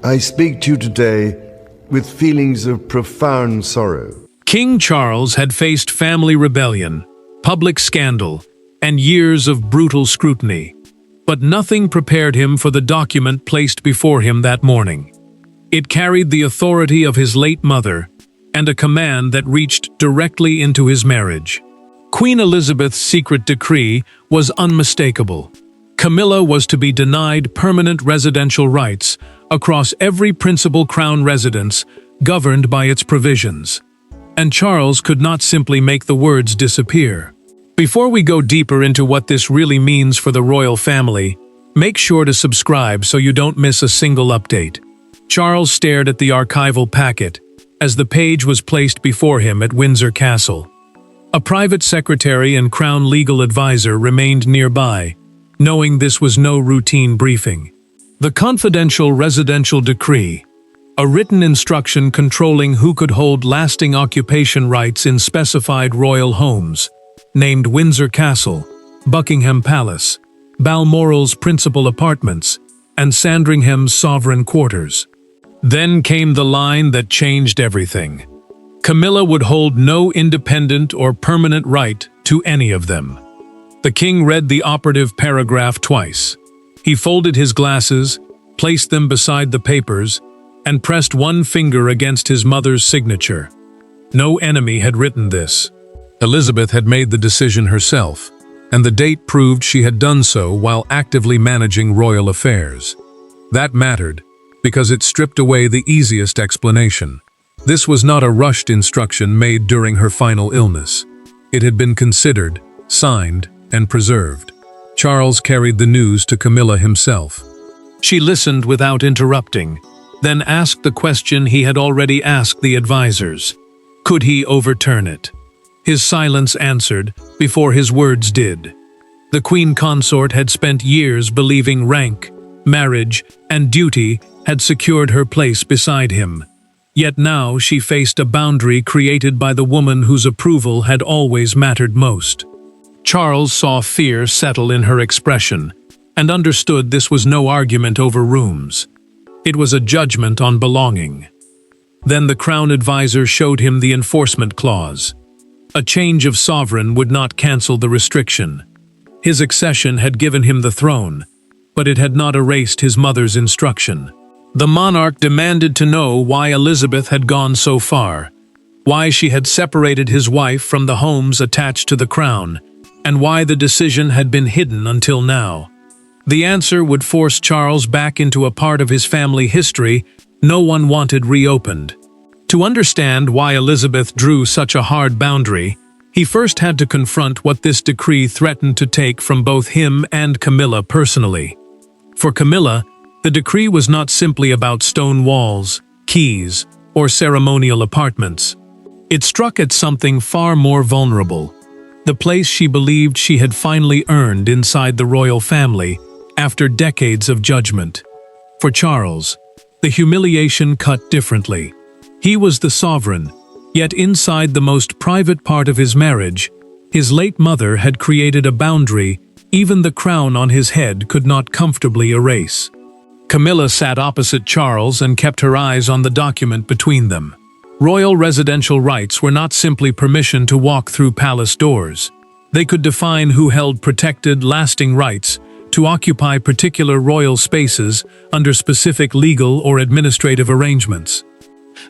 I speak to you today with feelings of profound sorrow. King Charles had faced family rebellion, public scandal, and years of brutal scrutiny. But nothing prepared him for the document placed before him that morning. It carried the authority of his late mother and a command that reached directly into his marriage. Queen Elizabeth's secret decree was unmistakable. Camilla was to be denied permanent residential rights across every principal crown residence governed by its provisions. And Charles could not simply make the words disappear. Before we go deeper into what this really means for the royal family, make sure to subscribe so you don't miss a single update. Charles stared at the archival packet as the page was placed before him at Windsor Castle. A private secretary and crown legal advisor remained nearby, knowing this was no routine briefing. The confidential residential decree, a written instruction controlling who could hold lasting occupation rights in specified royal homes, named Windsor Castle, Buckingham Palace, Balmoral's principal apartments, and Sandringham's sovereign quarters. Then came the line that changed everything. Camilla would hold no independent or permanent right to any of them. The king read the operative paragraph twice. He folded his glasses, placed them beside the papers, and pressed one finger against his mother's signature. No enemy had written this. Elizabeth had made the decision herself, and the date proved she had done so while actively managing royal affairs. That mattered, because it stripped away the easiest explanation. This was not a rushed instruction made during her final illness. It had been considered, signed, and preserved. Charles carried the news to Camilla himself. She listened without interrupting, then asked the question he had already asked the advisors. Could he overturn it? His silence answered before his words did. The queen consort had spent years believing rank, marriage, and duty had secured her place beside him. Yet now she faced a boundary created by the woman whose approval had always mattered most. Charles saw fear settle in her expression and understood this was no argument over rooms. It was a judgment on belonging. Then the crown advisor showed him the enforcement clause. A change of sovereign would not cancel the restriction. His accession had given him the throne, but it had not erased his mother's instruction. The monarch demanded to know why Elizabeth had gone so far, why she had separated his wife from the homes attached to the crown, and why the decision had been hidden until now. The answer would force Charles back into a part of his family history no one wanted reopened. To understand why Elizabeth drew such a hard boundary, he first had to confront what this decree threatened to take from both him and Camilla personally. For Camilla, the decree was not simply about stone walls, keys, or ceremonial apartments. It struck at something far more vulnerable, the place she believed she had finally earned inside the royal family after decades of judgment. For Charles, the humiliation cut differently. He was the sovereign, yet inside the most private part of his marriage, his late mother had created a boundary even the crown on his head could not comfortably erase. Camilla sat opposite Charles and kept her eyes on the document between them. Royal residential rights were not simply permission to walk through palace doors. They could define who held protected, lasting rights to occupy particular royal spaces under specific legal or administrative arrangements.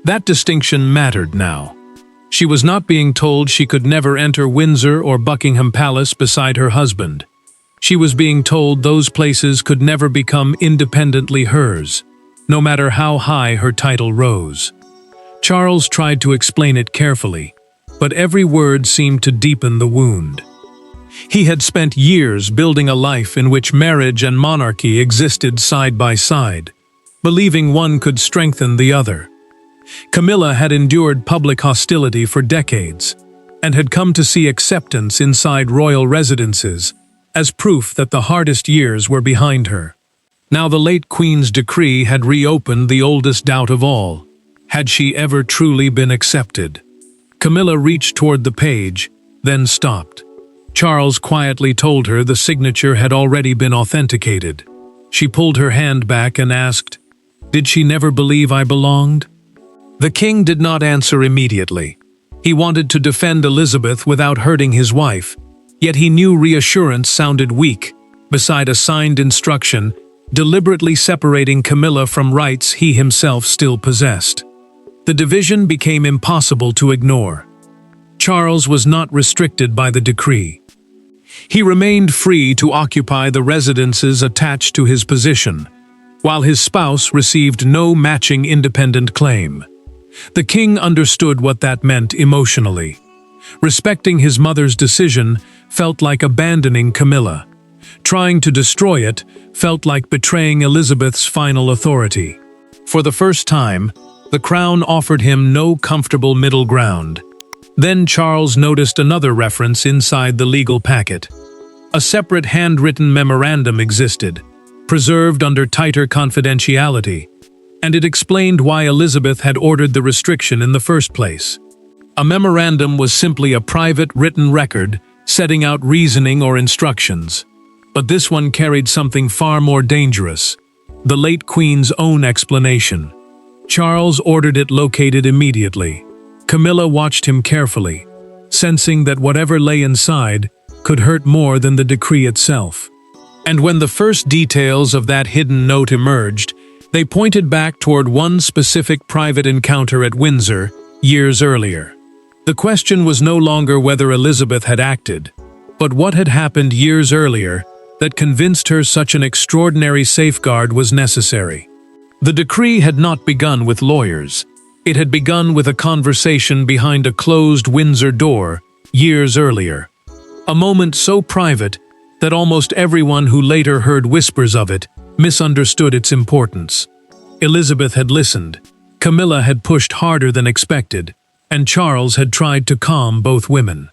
That distinction mattered now. She was not being told she could never enter Windsor or Buckingham Palace beside her husband. She was being told those places could never become independently hers, no matter how high her title rose. Charles tried to explain it carefully, but every word seemed to deepen the wound. He had spent years building a life in which marriage and monarchy existed side by side, believing one could strengthen the other. Camilla had endured public hostility for decades, and had come to see acceptance inside royal residences as proof that the hardest years were behind her. Now the late Queen's decree had reopened the oldest doubt of all. Had she ever truly been accepted? Camilla reached toward the page, then stopped. Charles quietly told her the signature had already been authenticated. She pulled her hand back and asked, Did she never believe I belonged? The king did not answer immediately. He wanted to defend Elizabeth without hurting his wife, yet he knew reassurance sounded weak, beside a signed instruction, deliberately separating Camilla from rights he himself still possessed. The division became impossible to ignore. Charles was not restricted by the decree. He remained free to occupy the residences attached to his position, while his spouse received no matching independent claim. The king understood what that meant emotionally. Respecting his mother's decision felt like abandoning Camilla. Trying to destroy it felt like betraying Elizabeth's final authority. For the first time, the crown offered him no comfortable middle ground. Then Charles noticed another reference inside the legal packet. A separate handwritten memorandum existed, preserved under tighter confidentiality, and it explained why Elizabeth had ordered the restriction in the first place. A memorandum was simply a private written record setting out reasoning or instructions. But this one carried something far more dangerous: the late Queen's own explanation. Charles ordered it located immediately. Camilla watched him carefully, sensing that whatever lay inside could hurt more than the decree itself. And when the first details of that hidden note emerged, they pointed back toward one specific private encounter at Windsor years earlier. The question was no longer whether Elizabeth had acted, but what had happened years earlier that convinced her such an extraordinary safeguard was necessary. The decree had not begun with lawyers. It had begun with a conversation behind a closed Windsor door years earlier. A moment so private that almost everyone who later heard whispers of it misunderstood its importance. Elizabeth had listened, Camilla had pushed harder than expected, and Charles had tried to calm both women.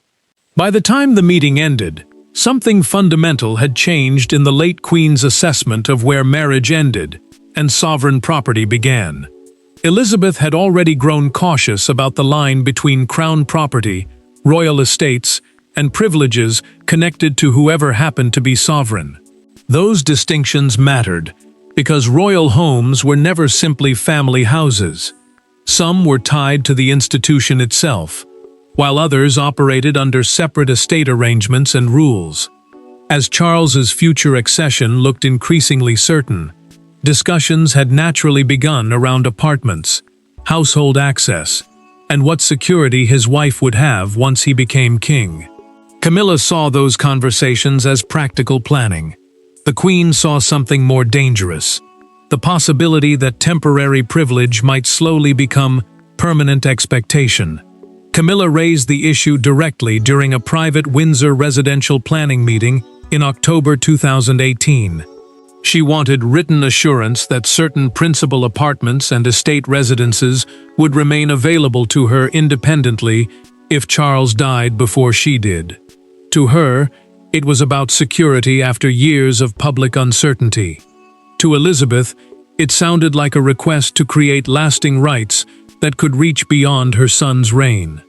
By the time the meeting ended, something fundamental had changed in the late Queen's assessment of where marriage ended and sovereign property began. Elizabeth had already grown cautious about the line between crown property, royal estates, and privileges connected to whoever happened to be sovereign. Those distinctions mattered because royal homes were never simply family houses. Some were tied to the institution itself, while others operated under separate estate arrangements and rules. As Charles's future accession looked increasingly certain, discussions had naturally begun around apartments, household access, and what security his wife would have once he became king. Camilla saw those conversations as practical planning. The Queen saw something more dangerous: the possibility that temporary privilege might slowly become permanent expectation. Camilla raised the issue directly during a private Windsor residential planning meeting in October 2018. She wanted written assurance that certain principal apartments and estate residences would remain available to her independently if Charles died before she did. To her, it was about security after years of public uncertainty. To Elizabeth, it sounded like a request to create lasting rights that could reach beyond her son's reign.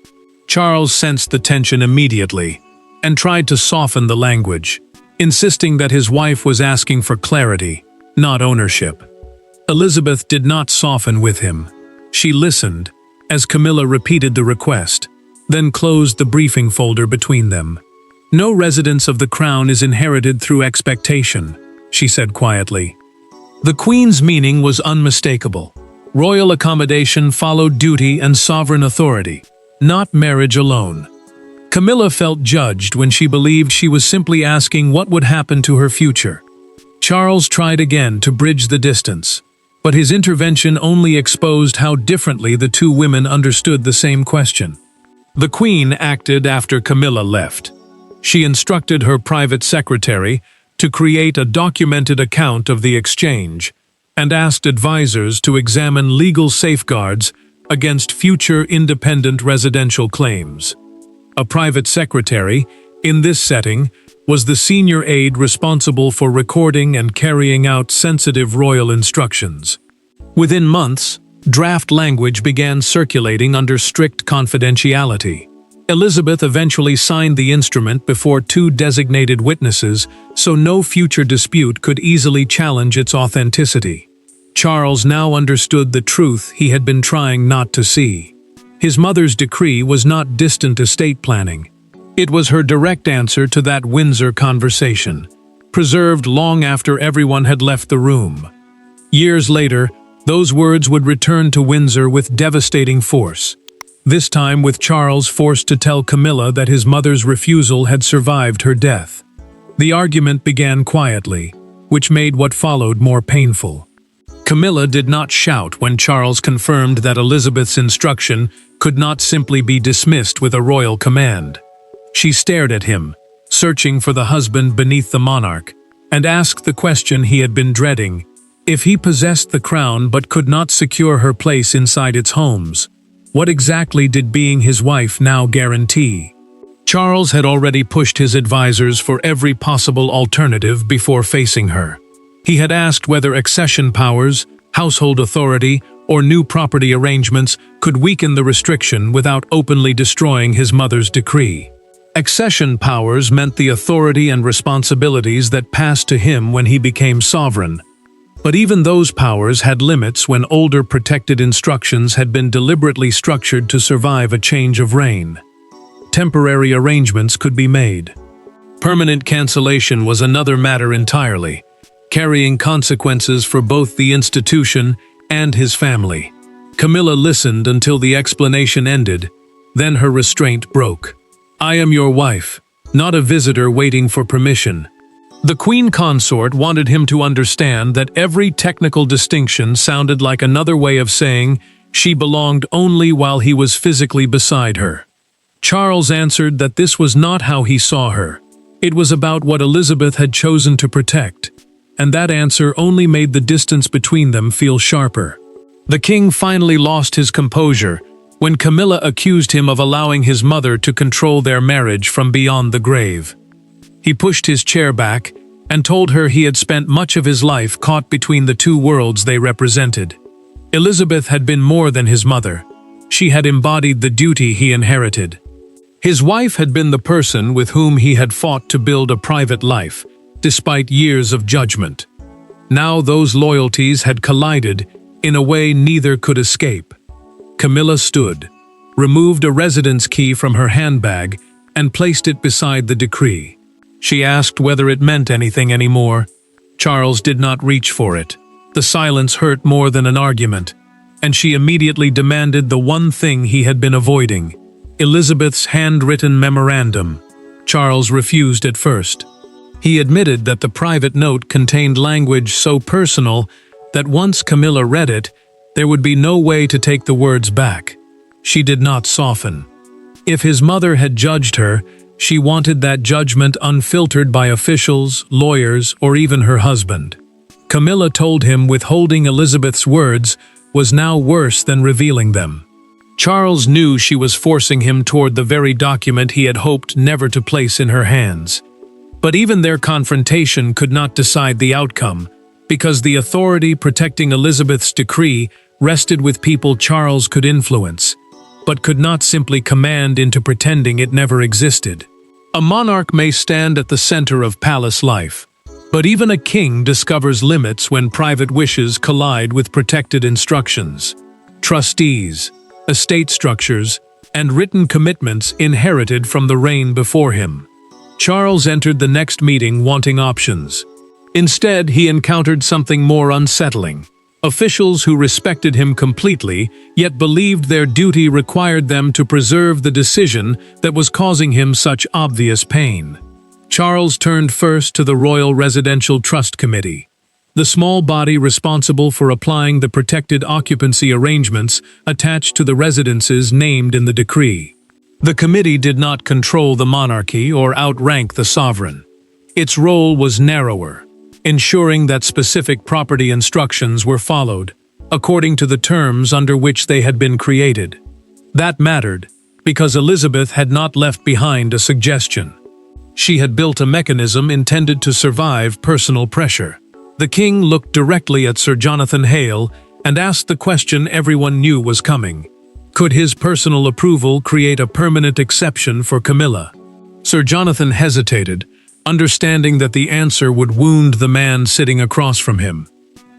Charles sensed the tension immediately and tried to soften the language, insisting that his wife was asking for clarity, not ownership. Elizabeth did not soften with him. She listened as Camilla repeated the request, then closed the briefing folder between them. "No residence of the crown is inherited through expectation," she said quietly. The Queen's meaning was unmistakable. Royal accommodation followed duty and sovereign authority, not marriage alone. Camilla felt judged when she believed she was simply asking what would happen to her future. Charles tried again to bridge the distance, but his intervention only exposed how differently the two women understood the same question. The Queen acted after Camilla left. She instructed her private secretary to create a documented account of the exchange and asked advisors to examine legal safeguards against future independent residential claims. A private secretary, in this setting, was the senior aide responsible for recording and carrying out sensitive royal instructions. Within months, draft language began circulating under strict confidentiality. Elizabeth eventually signed the instrument before two designated witnesses, so no future dispute could easily challenge its authenticity. Charles now understood the truth he had been trying not to see. His mother's decree was not distant estate planning. It was her direct answer to that Windsor conversation, preserved long after everyone had left the room. Years later, those words would return to Windsor with devastating force, this time with Charles forced to tell Camilla that his mother's refusal had survived her death. The argument began quietly, which made what followed more painful. Camilla did not shout when Charles confirmed that Elizabeth's instruction could not simply be dismissed with a royal command. She stared at him, searching for the husband beneath the monarch, and asked the question he had been dreading. If he possessed the crown but could not secure her place inside its homes, what exactly did being his wife now guarantee? Charles had already pushed his advisors for every possible alternative before facing her. He had asked whether accession powers, household authority, or new property arrangements could weaken the restriction without openly destroying his mother's decree. Accession powers meant the authority and responsibilities that passed to him when he became sovereign. But even those powers had limits when older protected instructions had been deliberately structured to survive a change of reign. Temporary arrangements could be made. Permanent cancellation was another matter entirely, carrying consequences for both the institution and his family. Camilla listened until the explanation ended, then her restraint broke. "I am your wife, not a visitor waiting for permission." The queen consort wanted him to understand that every technical distinction sounded like another way of saying she belonged only while he was physically beside her. Charles answered that this was not how he saw her. It was about what Elizabeth had chosen to protect, and that answer only made the distance between them feel sharper. The king finally lost his composure when Camilla accused him of allowing his mother to control their marriage from beyond the grave. He pushed his chair back and told her he had spent much of his life caught between the two worlds they represented. Elizabeth had been more than his mother. She had embodied the duty he inherited. His wife had been the person with whom he had fought to build a private life, despite years of judgment. Now those loyalties had collided in a way neither could escape. Camilla stood, removed a residence key from her handbag, and placed it beside the decree. She asked whether it meant anything anymore. Charles did not reach for it. The silence hurt more than an argument, and she immediately demanded the one thing he had been avoiding: Elizabeth's handwritten memorandum. Charles refused at first. He admitted that the private note contained language so personal that once Camilla read it, there would be no way to take the words back. She did not soften. If his mother had judged her, she wanted that judgment unfiltered by officials, lawyers, or even her husband. Camilla told him withholding Elizabeth's words was now worse than revealing them. Charles knew she was forcing him toward the very document he had hoped never to place in her hands. But even their confrontation could not decide the outcome, because the authority protecting Elizabeth's decree rested with people Charles could influence, but could not simply command into pretending it never existed. A monarch may stand at the center of palace life, but even a king discovers limits when private wishes collide with protected instructions. Trustees, estate structures, and written commitments inherited from the reign before him. Charles entered the next meeting wanting options. Instead, he encountered something more unsettling. Officials who respected him completely, yet believed their duty required them to preserve the decision that was causing him such obvious pain. Charles turned first to the Royal Residential Trust Committee, the small body responsible for applying the protected occupancy arrangements attached to the residences named in the decree. The committee did not control the monarchy or outrank the sovereign. Its role was narrower, ensuring that specific property instructions were followed, according to the terms under which they had been created. That mattered, because Elizabeth had not left behind a suggestion. She had built a mechanism intended to survive personal pressure. The king looked directly at Sir Jonathan Hale and asked the question everyone knew was coming. Could his personal approval create a permanent exception for Camilla? Sir Jonathan hesitated, understanding that the answer would wound the man sitting across from him.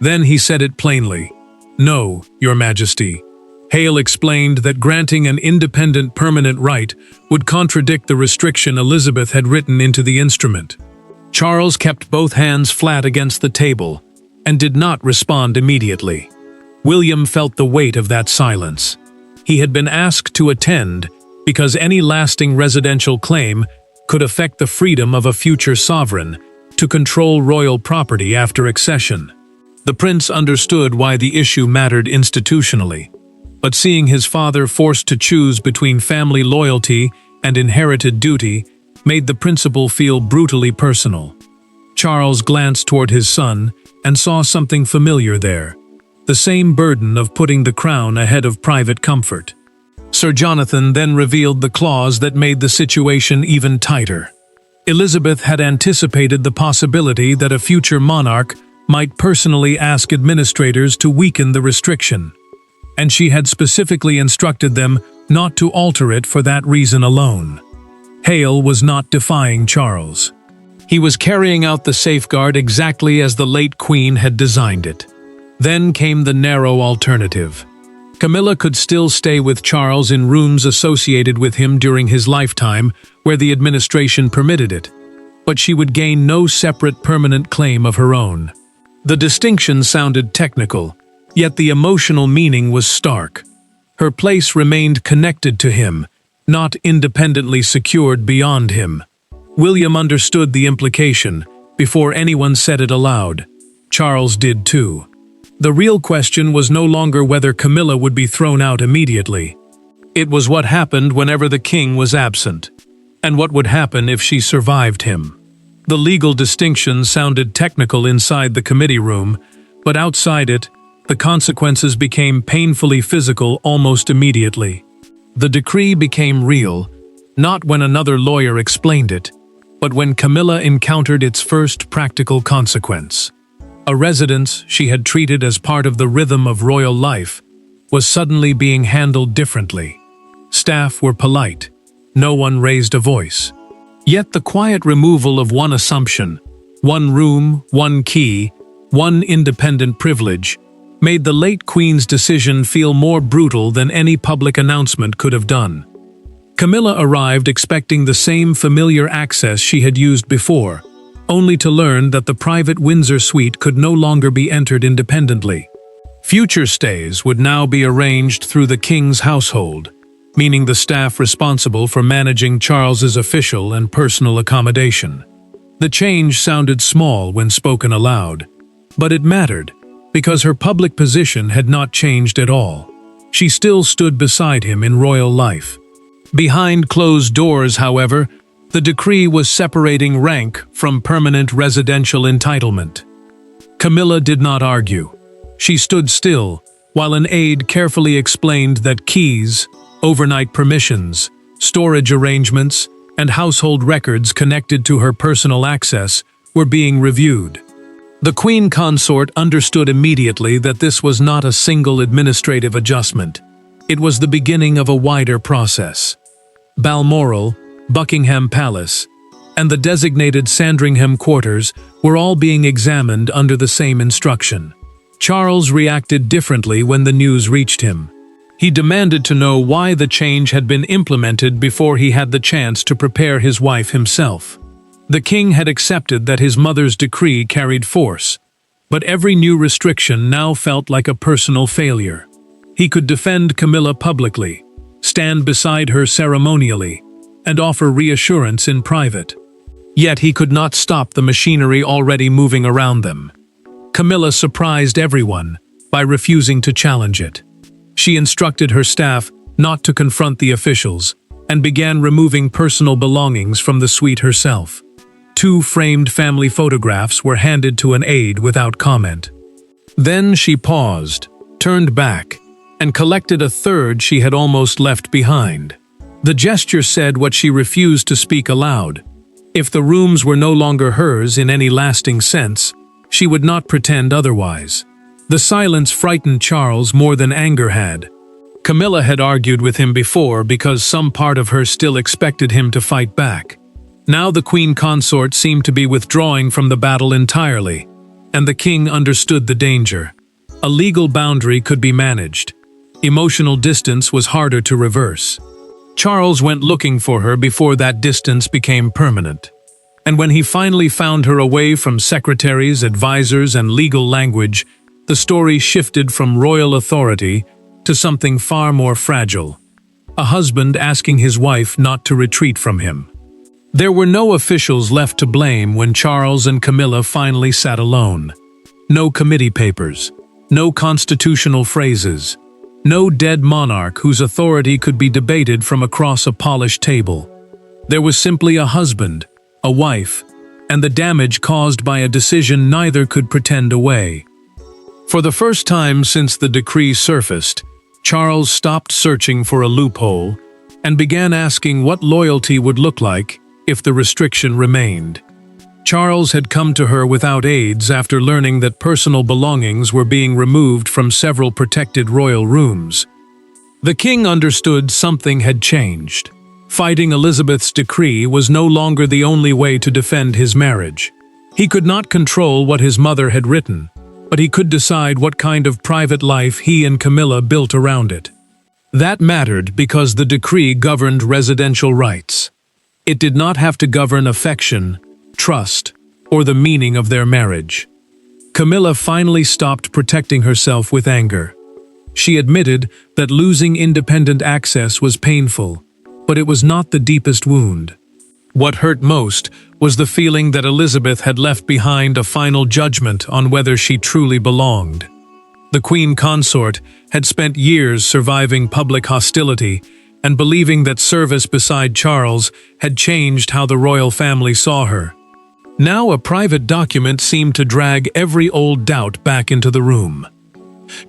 Then he said it plainly. "No, Your Majesty." Hale explained that granting an independent permanent right would contradict the restriction Elizabeth had written into the instrument. Charles kept both hands flat against the table and did not respond immediately. William felt the weight of that silence. He had been asked to attend because any lasting residential claim could affect the freedom of a future sovereign to control royal property after accession. The prince understood why the issue mattered institutionally, but seeing his father forced to choose between family loyalty and inherited duty made the principle feel brutally personal. Charles glanced toward his son and saw something familiar there, the same burden of putting the crown ahead of private comfort. Sir Jonathan then revealed the clause that made the situation even tighter. Elizabeth had anticipated the possibility that a future monarch might personally ask administrators to weaken the restriction, and she had specifically instructed them not to alter it for that reason alone. Hale was not defying Charles. He was carrying out the safeguard exactly as the late Queen had designed it. Then came the narrow alternative. Camilla could still stay with Charles in rooms associated with him during his lifetime, where the administration permitted it, but she would gain no separate permanent claim of her own. The distinction sounded technical, yet the emotional meaning was stark. Her place remained connected to him, not independently secured beyond him. William understood the implication before anyone said it aloud. Charles did too. The real question was no longer whether Camilla would be thrown out immediately. It was what happened whenever the king was absent, and what would happen if she survived him. The legal distinction sounded technical inside the committee room, but outside it, the consequences became painfully physical almost immediately. The decree became real, not when another lawyer explained it, but when Camilla encountered its first practical consequence. A residence she had treated as part of the rhythm of royal life was suddenly being handled differently. Staff were polite. No one raised a voice. Yet the quiet removal of one assumption, one room, one key, one independent privilege, made the late Queen's decision feel more brutal than any public announcement could have done. Camilla arrived expecting the same familiar access she had used before, only to learn that the private Windsor suite could no longer be entered independently. Future stays would now be arranged through the king's household, meaning the staff responsible for managing Charles's official and personal accommodation. The change sounded small when spoken aloud, but it mattered, because her public position had not changed at all. She still stood beside him in royal life. Behind closed doors, however, the decree was separating rank from permanent residential entitlement. Camilla did not argue. She stood still, while an aide carefully explained that keys, overnight permissions, storage arrangements, and household records connected to her personal access were being reviewed. The Queen Consort understood immediately that this was not a single administrative adjustment. It was the beginning of a wider process. Balmoral, Buckingham Palace, and the designated Sandringham quarters were all being examined under the same instruction. Charles reacted differently when the news reached him. He demanded to know why the change had been implemented before he had the chance to prepare his wife himself. The king had accepted that his mother's decree carried force, but every new restriction now felt like a personal failure. He could defend Camilla publicly, stand beside her ceremonially, and offer reassurance in private. Yet he could not stop the machinery already moving around them. Camilla surprised everyone by refusing to challenge it. She instructed her staff not to confront the officials and began removing personal belongings from the suite herself. 2 framed family photographs were handed to an aide without comment. Then she paused, turned back, and collected a third she had almost left behind. The gesture said what she refused to speak aloud. If the rooms were no longer hers in any lasting sense, she would not pretend otherwise. The silence frightened Charles more than anger had. Camilla had argued with him before because some part of her still expected him to fight back. Now the Queen Consort seemed to be withdrawing from the battle entirely. and the king understood the danger. A legal boundary could be managed. Emotional distance was harder to reverse. Charles went looking for her before that distance became permanent. And when he finally found her away from secretaries, advisors, and legal language, the story shifted from royal authority to something far more fragile. A husband asking his wife not to retreat from him. There were no officials left to blame when Charles and Camilla finally sat alone. No committee papers, no constitutional phrases, no dead monarch whose authority could be debated from across a polished table. There was simply a husband, a wife, and the damage caused by a decision neither could pretend away. For the first time since the decree surfaced, Charles stopped searching for a loophole and began asking what loyalty would look like if the restriction remained. Charles had come to her without aids after learning that personal belongings were being removed from several protected royal rooms. The king understood something had changed. Fighting Elizabeth's decree was no longer the only way to defend his marriage. He could not control what his mother had written, but he could decide what kind of private life he and Camilla built around it. That mattered because the decree governed residential rights. It did not have to govern affection, trust, or the meaning of their marriage. Camilla finally stopped protecting herself with anger. She admitted that losing independent access was painful, but it was not the deepest wound. What hurt most was the feeling that Elizabeth had left behind a final judgment on whether she truly belonged. The queen consort had spent years surviving public hostility and believing that service beside Charles had changed how the royal family saw her. Now a private document seemed to drag every old doubt back into the room.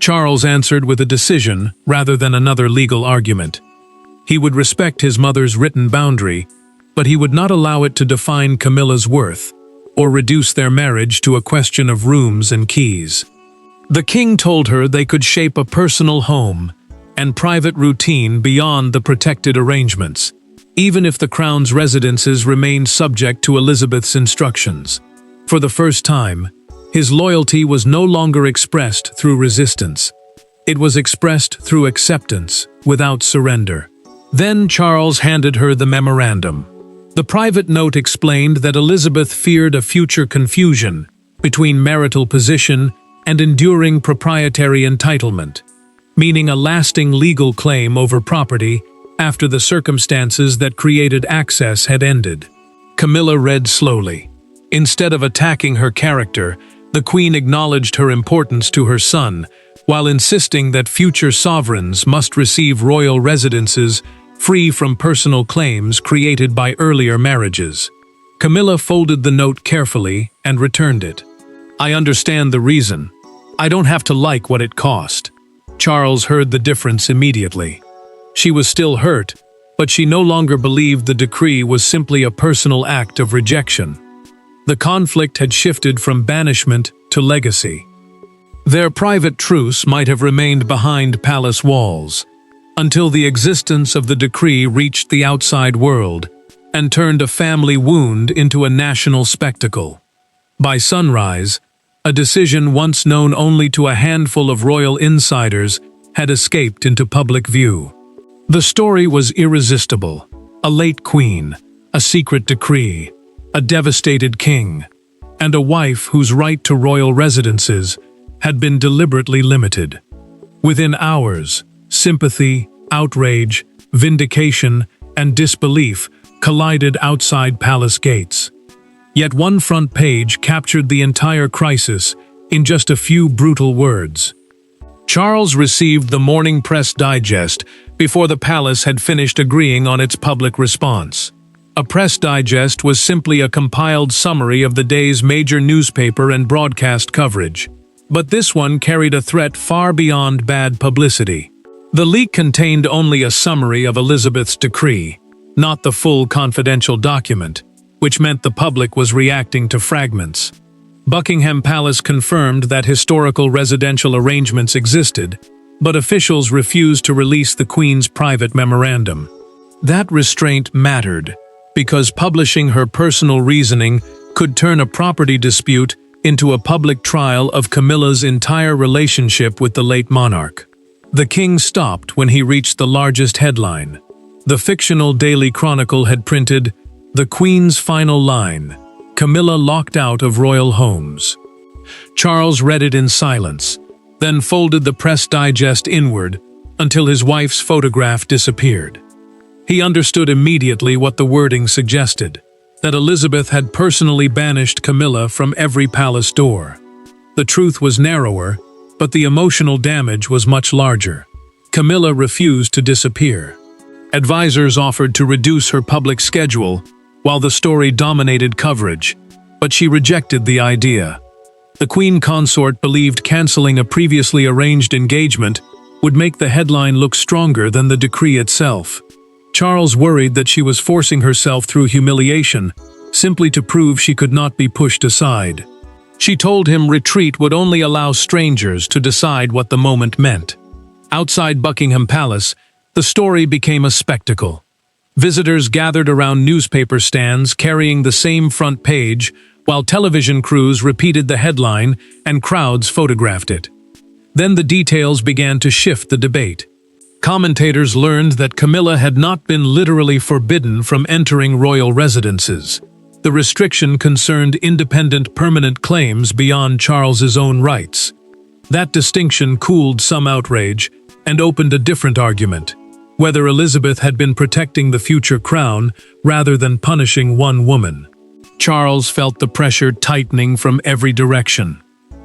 Charles answered with a decision rather than another legal argument. He would respect his mother's written boundary, but he would not allow it to define Camilla's worth or reduce their marriage to a question of rooms and keys. The king told her they could shape a personal home and private routine beyond the protected arrangements, even if the crown's residences remained subject to Elizabeth's instructions. For the first time, his loyalty was no longer expressed through resistance. It was expressed through acceptance, without surrender. Then Charles handed her the memorandum. The private note explained that Elizabeth feared a future confusion between marital position and enduring proprietary entitlement, meaning a lasting legal claim over property after the circumstances that created access had ended. Camilla read slowly. Instead of attacking her character, the queen acknowledged her importance to her son, while insisting that future sovereigns must receive royal residences free from personal claims created by earlier marriages. Camilla folded the note carefully and returned it. "I understand the reason. I don't have to like what it cost." Charles heard the difference immediately. She was still hurt, but she no longer believed the decree was simply a personal act of rejection. The conflict had shifted from banishment to legacy. Their private truce might have remained behind palace walls, until the existence of the decree reached the outside world and turned a family wound into a national spectacle. By sunrise, a decision once known only to a handful of royal insiders had escaped into public view. The story was irresistible: a late queen, a secret decree, a devastated king, and a wife whose right to royal residences had been deliberately limited. Within hours, sympathy, outrage, vindication, and disbelief collided outside palace gates. Yet one front page captured the entire crisis in just a few brutal words. Charles received the morning press digest before the palace had finished agreeing on its public response. A press digest was simply a compiled summary of the day's major newspaper and broadcast coverage. But this one carried a threat far beyond bad publicity. The leak contained only a summary of Elizabeth's decree, not the full confidential document, which meant the public was reacting to fragments. Buckingham Palace confirmed that historical residential arrangements existed, but officials refused to release the Queen's private memorandum. That restraint mattered, because publishing her personal reasoning could turn a property dispute into a public trial of Camilla's entire relationship with the late monarch. The king stopped when he reached the largest headline. The fictional Daily Chronicle had printed, "The Queen's Final Line, Camilla locked out of royal homes." Charles read it in silence, then folded the Press Digest inward until his wife's photograph disappeared. He understood immediately what the wording suggested, that Elizabeth had personally banished Camilla from every palace door. The truth was narrower, but the emotional damage was much larger. Camilla refused to disappear. Advisors offered to reduce her public schedule while the story dominated coverage, but she rejected the idea. The Queen Consort believed canceling a previously arranged engagement would make the headline look stronger than the decree itself. Charles worried that she was forcing herself through humiliation, simply to prove she could not be pushed aside. She told him retreat would only allow strangers to decide what the moment meant. Outside Buckingham Palace, the story became a spectacle. Visitors gathered around newspaper stands carrying the same front page, while television crews repeated the headline and crowds photographed it. Then the details began to shift the debate. Commentators learned that Camilla had not been literally forbidden from entering royal residences. The restriction concerned independent permanent claims beyond Charles's own rights. That distinction cooled some outrage and opened a different argument, whether Elizabeth had been protecting the future crown rather than punishing one woman. Charles felt the pressure tightening from every direction.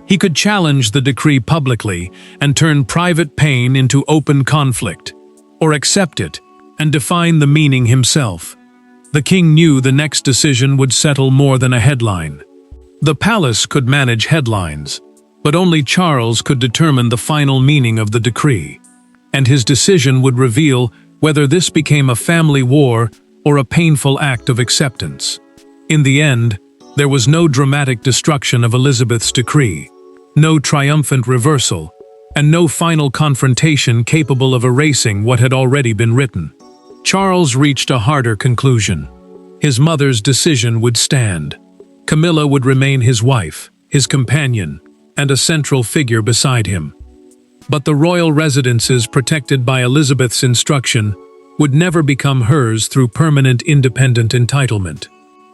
He could challenge the decree publicly and turn private pain into open conflict, or accept it and define the meaning himself. The king knew the next decision would settle more than a headline. The palace could manage headlines, but only Charles could determine the final meaning of the decree, and his decision would reveal whether this became a family war or a painful act of acceptance. In the end, there was no dramatic destruction of Elizabeth's decree, no triumphant reversal, and no final confrontation capable of erasing what had already been written. Charles reached a harder conclusion. His mother's decision would stand. Camilla would remain his wife, his companion, and a central figure beside him. But the royal residences protected by Elizabeth's instruction would never become hers through permanent independent entitlement.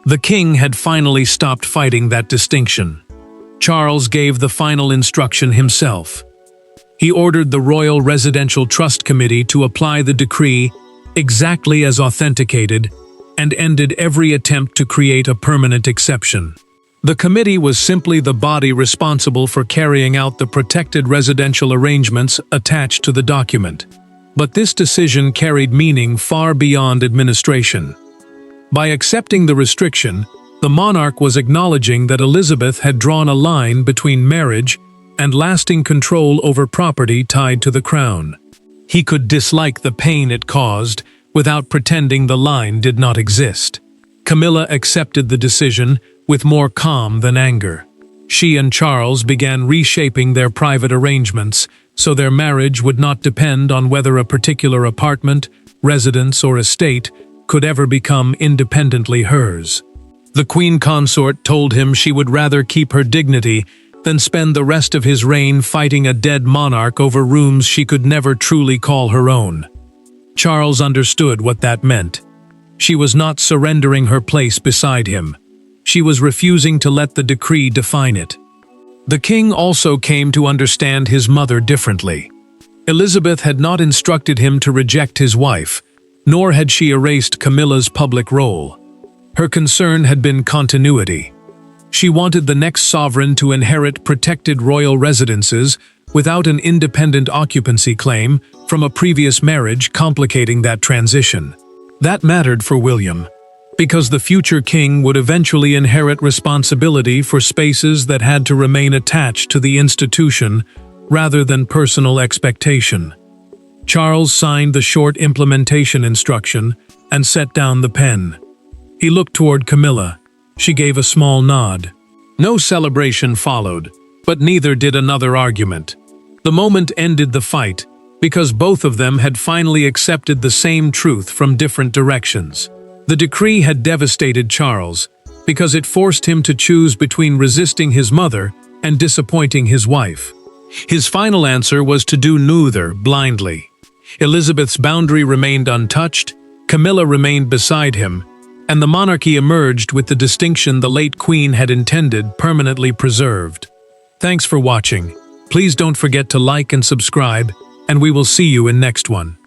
The king had finally stopped fighting that distinction. Charles gave the final instruction himself. He ordered the Royal Residential Trust Committee to apply the decree exactly as authenticated and ended every attempt to create a permanent exception. The committee was simply the body responsible for carrying out the protected residential arrangements attached to the document. But this decision carried meaning far beyond administration. By accepting the restriction, the monarch was acknowledging that Elizabeth had drawn a line between marriage and lasting control over property tied to the crown. He could dislike the pain it caused without pretending the line did not exist. Camilla accepted the decision with more calm than anger. She and Charles began reshaping their private arrangements so their marriage would not depend on whether a particular apartment, residence, or estate could ever become independently hers. The Queen Consort told him she would rather keep her dignity than spend the rest of his reign fighting a dead monarch over rooms she could never truly call her own. Charles understood what that meant. She was not surrendering her place beside him. She was refusing to let the decree define it. The king also came to understand his mother differently. Elizabeth had not instructed him to reject his wife, nor had she erased Camilla's public role. Her concern had been continuity. She wanted the next sovereign to inherit protected royal residences without an independent occupancy claim from a previous marriage complicating that transition. That mattered for William, because the future king would eventually inherit responsibility for spaces that had to remain attached to the institution rather than personal expectation. Charles signed the short implementation instruction and set down the pen. He looked toward Camilla. She gave a small nod. No celebration followed, but neither did another argument. The moment ended the fight, because both of them had finally accepted the same truth from different directions. The decree had devastated Charles, because it forced him to choose between resisting his mother and disappointing his wife. His final answer was to do neither blindly. Elizabeth's boundary remained untouched, Camilla remained beside him, and the monarchy emerged with the distinction the late queen had intended permanently preserved. Thanks for watching. Please don't forget to like and subscribe, and we will see you in next one.